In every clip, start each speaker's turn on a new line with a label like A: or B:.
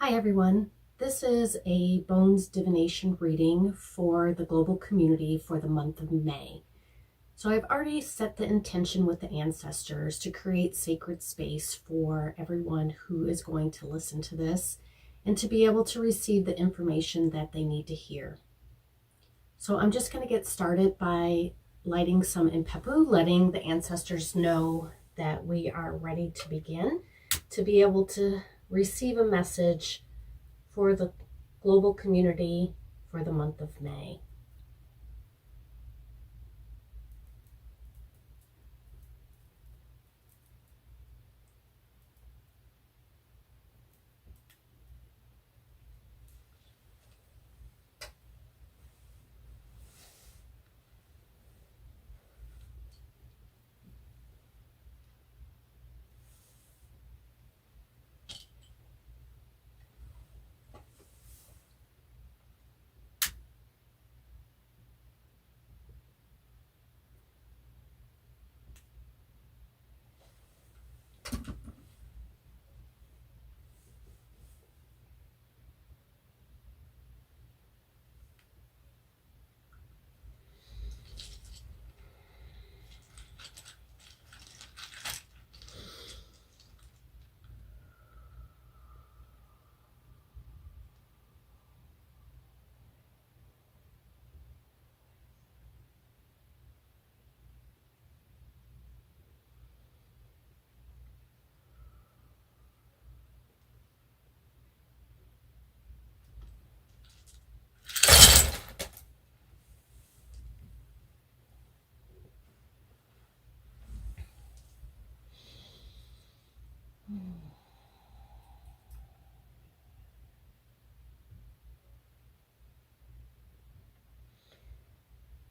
A: Hi everyone, this is a Bones Divination reading for the global community for the month of May. So I've already set the intention with the ancestors to create sacred space for everyone who is going to listen to this and to be able to receive the information that they need to hear. So I'm just going to get started by lighting some impepu, letting the ancestors know that we are ready to begin, to be able to receive a message for the global community for the month of May.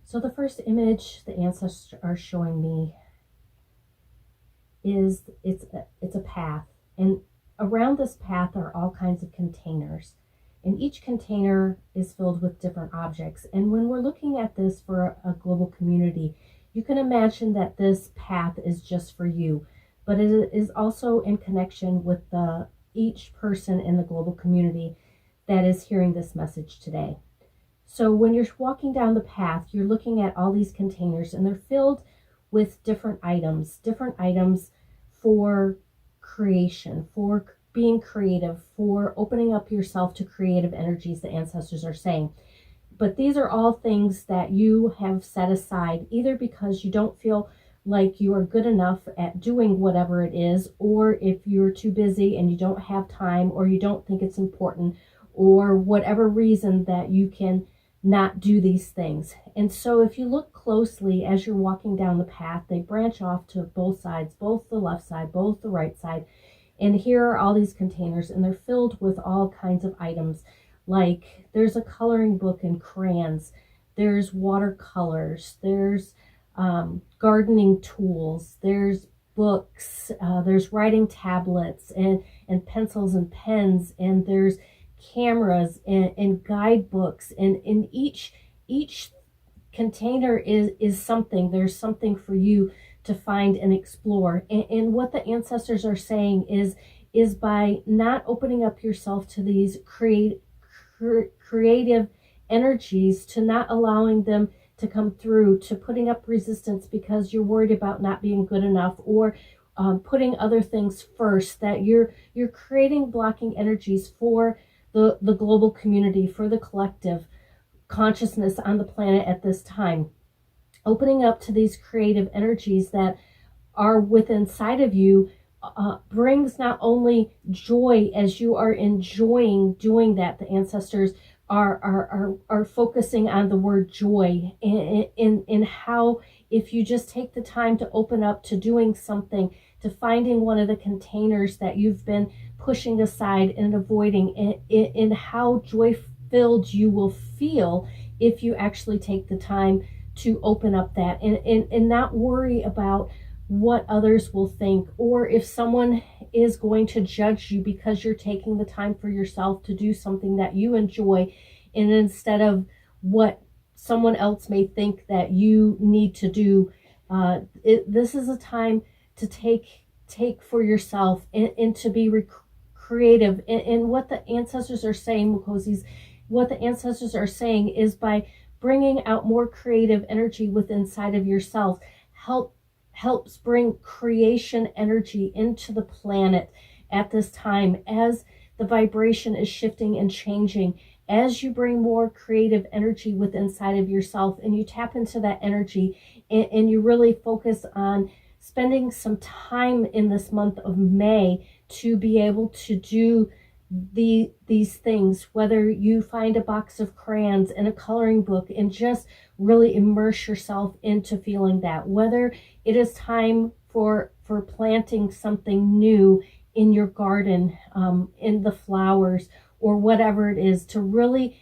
A: So the first image the ancestors are showing me is it's a path, and around this path are all kinds of containers, and each container is filled with different objects. And when we're looking at this for a global community, you can imagine that this path is just for you, but it is also in connection with each person in the global community that is hearing this message today. So when you're walking down the path, you're looking at all these containers, and they're filled with different items for creation, for being creative, for opening up yourself to creative energies, the ancestors are saying. But these are all things that you have set aside, either because you don't feel like you are good enough at doing whatever it is, or if you're too busy and you don't have time, or you don't think it's important, or whatever reason that you can not do these things. And so if you look closely as you're walking down the path, they branch off to both sides, both the left side, both the right side. And here are all these containers, and they're filled with all kinds of items. Like there's a coloring book and crayons, there's watercolors, there's gardening tools, there's books, there's writing tablets and pencils and pens, and there's cameras and guidebooks, and in each container is something. There's something for you to find and explore. And what the ancestors are saying is by not opening up yourself to these creative energies, to not allowing them to come through, to putting up resistance because you're worried about not being good enough, or putting other things first, that you're creating blocking energies for the global community, for the collective consciousness on the planet at this time. Opening up to these creative energies that are within inside of you brings not only joy as you are enjoying doing that. The ancestors are focusing on the word joy in how, if you just take the time to open up to doing something, to finding one of the containers that you've been pushing aside and avoiding, in how joy filled you will feel if you actually take the time to open up that, and not worry about what others will think, or if someone is going to judge you because you're taking the time for yourself to do something that you enjoy, and instead of what someone else may think that you need to do. This is a time to take for yourself, and to be creative. And what the ancestors are saying, Mukosi's, what the ancestors are saying is by bringing out more creative energy within inside of yourself, helps bring creation energy into the planet at this time as the vibration is shifting and changing. As you bring more creative energy within inside of yourself and you tap into that energy, and you really focus on spending some time in this month of May to be able to do these things, whether you find a box of crayons and a coloring book and just really immerse yourself into feeling that, whether it is time for planting something new in your garden, in the flowers, or whatever it is, to really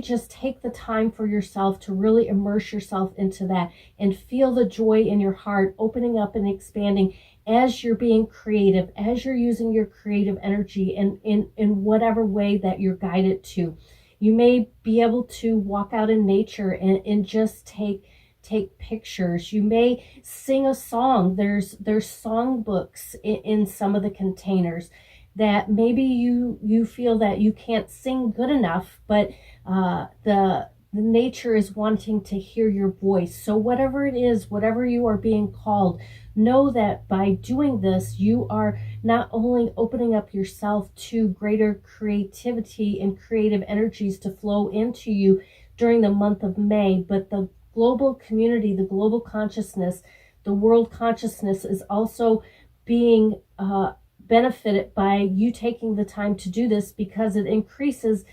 A: just take the time for yourself to really immerse yourself into that and feel the joy in your heart opening up and expanding as you're being creative, as you're using your creative energy in whatever way that you're guided to. You may be able to walk out in nature and just take pictures. You may sing a song. There's song books in some of the containers that maybe you feel that you can't sing good enough, but the nature is wanting to hear your voice. So whatever it is, whatever you are being called, know that by doing this, you are not only opening up yourself to greater creativity and creative energies to flow into you during the month of May, but the global community, the global consciousness, the world consciousness is also being benefited by you taking the time to do this, because it increases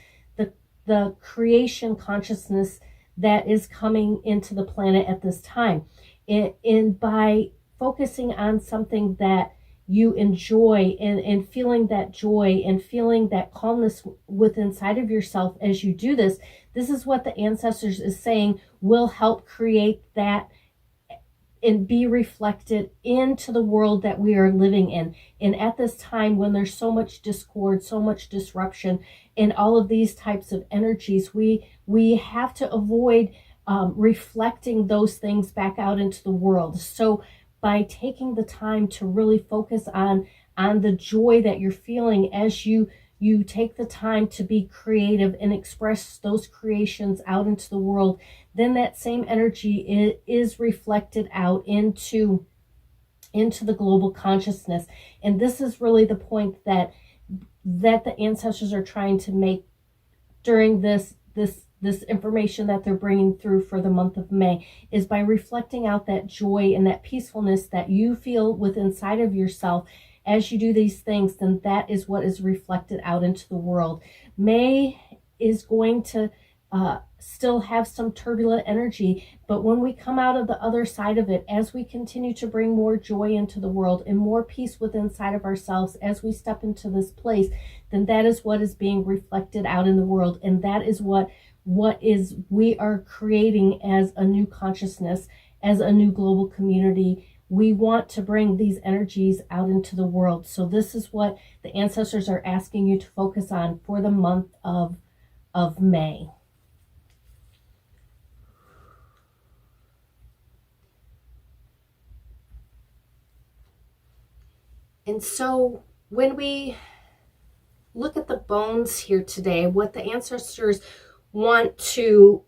A: the creation consciousness that is coming into the planet at this time. And by focusing on something that you enjoy and feeling that joy and feeling that calmness within inside of yourself as you do this, this is what the ancestors is saying will help create that and be reflected into the world that we are living in. And at this time when there's so much discord, so much disruption, and all of these types of energies, we have to avoid reflecting those things back out into the world. So by taking the time to really focus on the joy that you're feeling as you take the time to be creative and express those creations out into the world, then that same energy is reflected out into the global consciousness. And this is really the point that the ancestors are trying to make during this information that they're bringing through for the month of May, is by reflecting out that joy and that peacefulness that you feel within inside of yourself as you do these things. Then that is what is reflected out into the world. May is going to still have some turbulent energy, but when we come out of the other side of it, as we continue to bring more joy into the world and more peace within inside of ourselves as we step into this place, then that is what is being reflected out in the world. And that is what is we are creating as a new consciousness, as a new global community. We want to bring these energies out into the world. So this is what the ancestors are asking you to focus on for the month of May. And so when we look at the bones here today, what the ancestors want to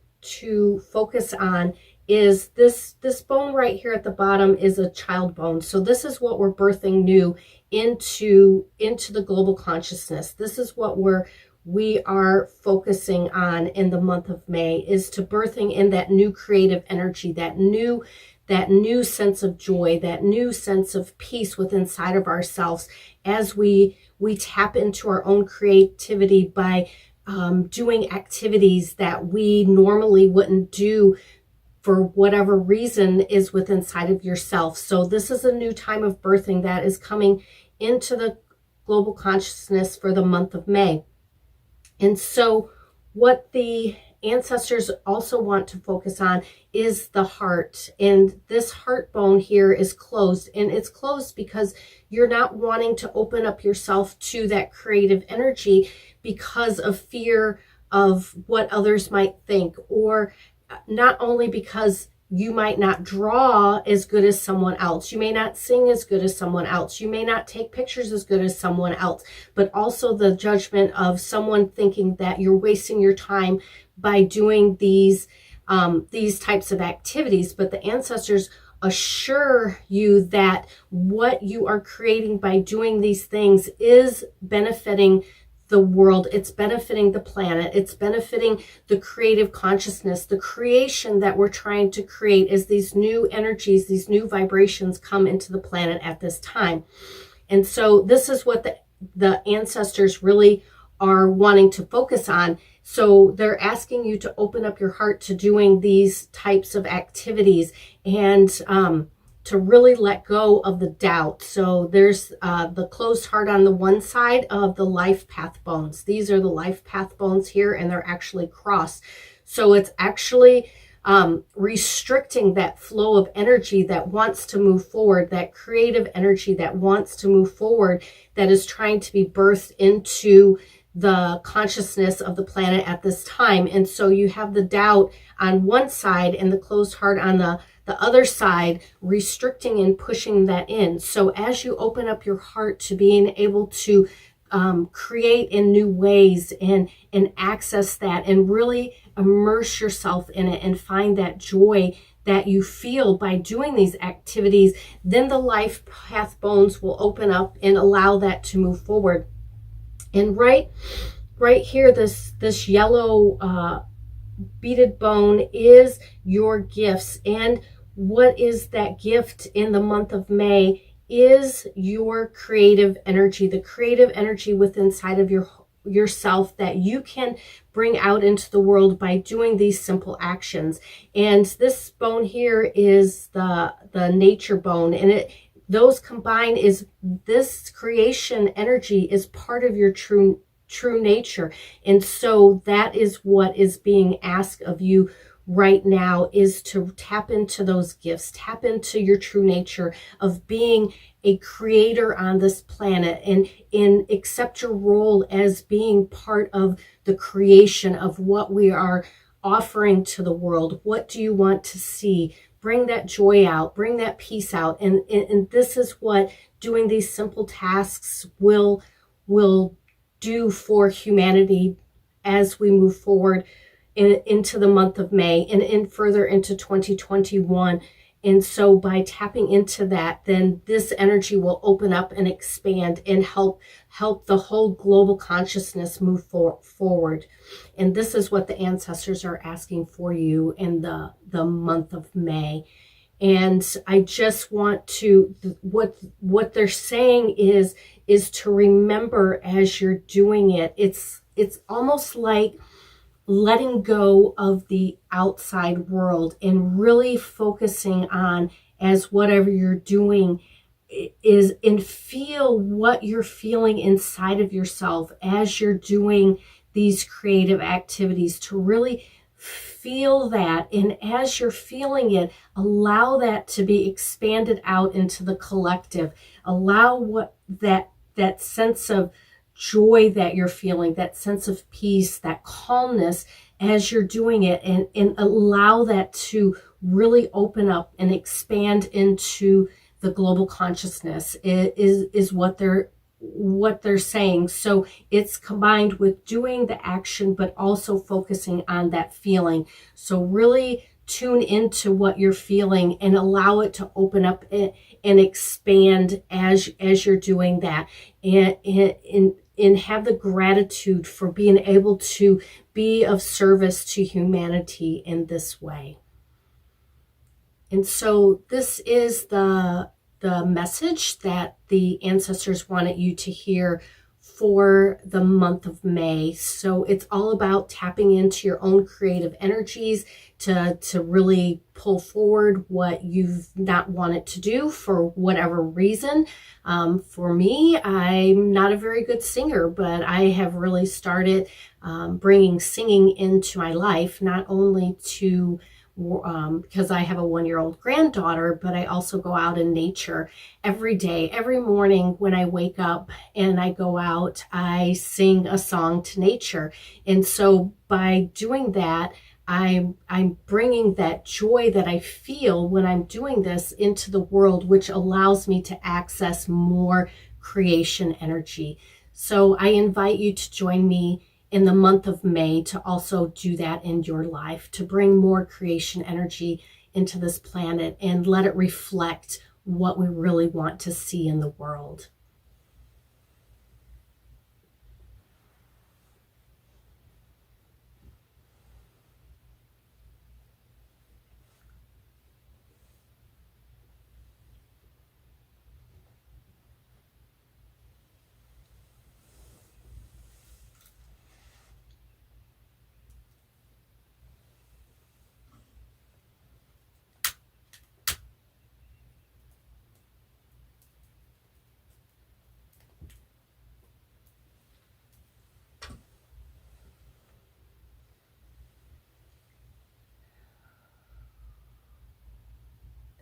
A: focus on is this bone right here at the bottom is a child bone. So this is what we're birthing new into the global consciousness. This is what we are focusing on in the month of May, is to birthing in that new creative energy, that new sense of joy, that new sense of peace within inside of ourselves as we tap into our own creativity by doing activities that we normally wouldn't do for whatever reason is within inside of yourself. So this is a new time of birthing that is coming into the global consciousness for the month of May. And so what the ancestors also want to focus on is the heart. And this heart bone here is closed, and it's closed because you're not wanting to open up yourself to that creative energy because of fear of what others might think, or not only because you might not draw as good as someone else. You may not sing as good as someone else. You may not take pictures as good as someone else, but also the judgment of someone thinking that you're wasting your time by doing these types of activities. But the ancestors assure you that what you are creating by doing these things is benefiting the world, it's benefiting the planet, it's benefiting the creative consciousness, the creation that we're trying to create as these new energies, these new vibrations come into the planet at this time. And so this is what the ancestors really are wanting to focus on. So they're asking you to open up your heart to doing these types of activities and to really let go of the doubt. So there's the closed heart on the one side of the life path bones. These are the life path bones here, and they're actually crossed. So it's actually restricting that flow of energy that wants to move forward, that creative energy that wants to move forward, that is trying to be birthed into the consciousness of the planet at this time. And so you have the doubt on one side and the closed heart on the other side, restricting and pushing that in. So as you open up your heart to being able to create in new ways and access that and really immerse yourself in it and find that joy that you feel by doing these activities, then the life path bones will open up and allow that to move forward. And right here, this yellow beaded bone is your gifts. And what is that gift in the month of May is your creative energy, the creative energy within inside of yourself that you can bring out into the world by doing these simple actions. And this bone here is the nature bone, and those combine is this creation energy is part of your true nature. And so that is what is being asked of you right now, is to tap into those gifts, tap into your true nature of being a creator on this planet, and accept your role as being part of the creation of what we are offering to the world. What do you want to see? Bring that joy out, bring that peace out. And this is what doing these simple tasks will do for humanity as we move forward into the month of May and further into 2021. And so by tapping into that, then this energy will open up and expand and help the whole global consciousness move forward. And this is what the ancestors are asking for you in the month of May. And I just want to, what they're saying is to remember as you're doing it, it's almost like letting go of the outside world and really focusing on, as whatever you're doing is, and feel what you're feeling inside of yourself as you're doing these creative activities, to really feel that. And as you're feeling it, allow that to be expanded out into the collective. Allow what that sense of joy that you're feeling, that sense of peace, that calmness as you're doing it, and allow that to really open up and expand into the global consciousness is what they're saying. So it's combined with doing the action, but also focusing on that feeling. So really tune into what you're feeling and allow it to open up and expand as you're doing that. And have the gratitude for being able to be of service to humanity in this way. And so this is the message that the ancestors wanted you to hear for the month of May. So it's all about tapping into your own creative energies to really pull forward what you've not wanted to do for whatever reason. For me, I'm not a very good singer, but I have really started bringing singing into my life, not only to because I have a 1-year-old granddaughter, but I also go out in nature every day. Every morning when I wake up and I go out, I sing a song to nature. And so by doing that, I'm bringing that joy that I feel when I'm doing this into the world, which allows me to access more creation energy. So I invite you to join me in the month of May to also do that in your life, to bring more creation energy into this planet and let it reflect what we really want to see in the world.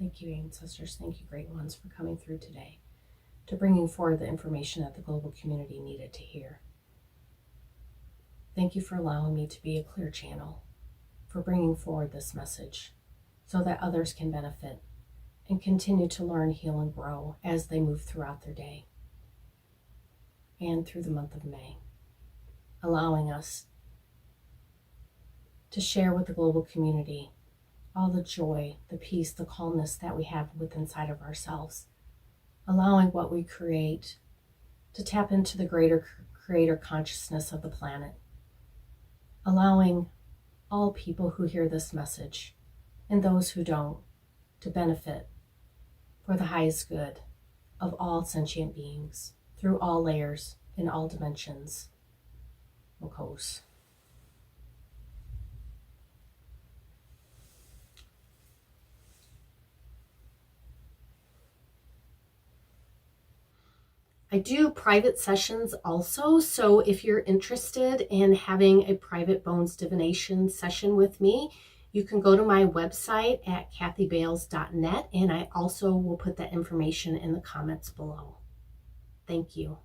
A: Thank you, ancestors. Thank you, great ones, for coming through today, to bringing forward the information that the global community needed to hear. Thank you for allowing me to be a clear channel, for bringing forward this message so that others can benefit and continue to learn, heal, and grow as they move throughout their day and through the month of May, allowing us to share with the global community all the joy, the peace, the calmness that we have within inside of ourselves, allowing what we create to tap into the greater creator consciousness of the planet, allowing all people who hear this message and those who don't to benefit for the highest good of all sentient beings through all layers in all dimensions. Mokos. I do private sessions also, so if you're interested in having a private Bones Divination session with me, you can go to my website at kathybales.net, and I also will put that information in the comments below. Thank you.